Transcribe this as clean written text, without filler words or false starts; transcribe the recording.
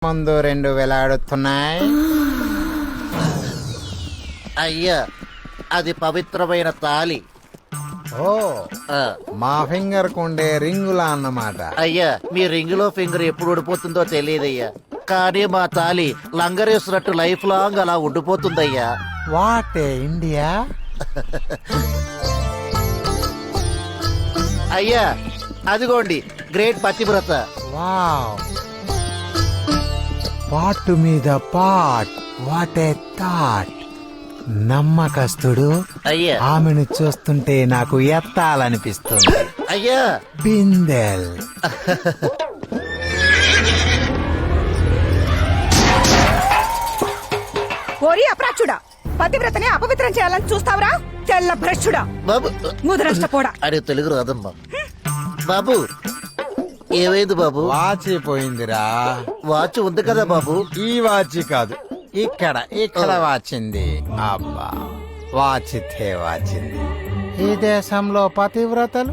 ముందు రెండు వేలాడుతున్నాయి. అయ్యా అది పవిత్రమైన తాలి. ఓ ఆ, మా ఫింగర్ కుండే రింగులా అన్నమాట. అయ్యా మీ రింగులో ఫింగర్ ఎప్పుడు ఊడిపోతుందో తెలియదయ్యా, కానీ మా తాలి లంగరేసినట్టు లైఫ్ లాంగ్ అలా ఉండిపోతుందయ్యా. What India? అయ్యా అదిగోండి గ్రేట్ పతివ్రత. వావ్, పాటు మీద పాట్, వాట్ ఏ థాట్. నమ్మకస్తుడు. అయ్యా ఆమెను చూస్తుంటే నాకు ఎత్తాలనిపిస్తుంది. అయ్యా బిందెల్. ఓరి అప్రాచుడా, పతివ్రతని అపవిత్రం చేయాలని చూస్తావురా? తెల్ల భ్రష్టుడా, బాబు ముదరష్టపోడా. అరే తెలుగు రాదమ్మా. బాబు ఏమైంది బాబు? వాచిపోయిందిరా. వాచ్ ఉంది కదా బాబు. ఈ వాచి కాదు, ఇక్కడ వాచింది. అబ్బా, వాచితే వాచింది. ఈ దేశంలో పతివ్రతలు